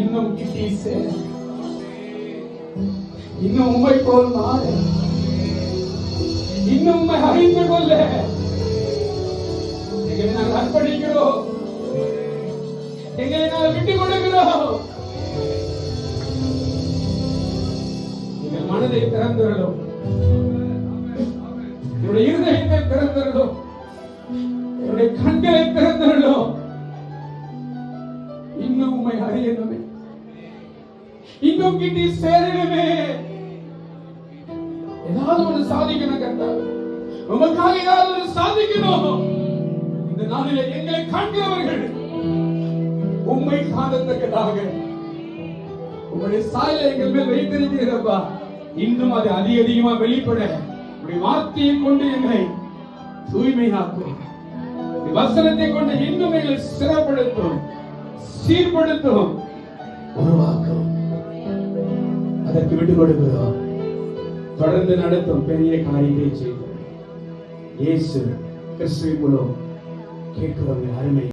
இன்னும் கிட்டி சேர, இன்னும் உம்மை போல் மாற, இன்னும் உம்மை அறிந்து கொள்ள எங்களை நாங்கள் அர்ப்பணிக்கிறோம். எங்களை நாங்கள் விட்டுக் கொடுக்கிறோம். எங்கள் மனதை திறந்துள்ளோம், என்னுடைய இருதயத்தை திறந்துள்ளோம், என்னுடைய கண்களை திறந்துள்ளோம். இன்னும் உம்மை அறியணுமே, இன்னும் கிட்டி சேரணுமே. ஏதாவது ஒன்று சாதிக்கணும் கர்த்தாவே, உமக்காக ஏதாவது ஒன்று சாதிக்கணும். இந்த நாளிலே எங்களை காண்கிறவர்கள் உம்மை காணத்தக்கதாக உங்களுடைய சாயலை எங்கள் மேல் வைத்திருக்கிறப்பா. இன்னும் அது அதிகமா வெளிப்பட உடைய வார்த்தையை கொண்டு எங்களை தூய்மையாக்கும், வசனத்தை கொண்டு இன்னும் எங்களை சிறப்படுத்தும், சீர்படுத்தும், உருவாக்கும். அதற்கு விட்டுக் கொடுக்கிறோம். தொடர்ந்து நடத்தும் பெரிய காரியத்தை செய்து இயேசு கிறிஸ்துவின் மூலம் கேட்கிறவங்க அருமை.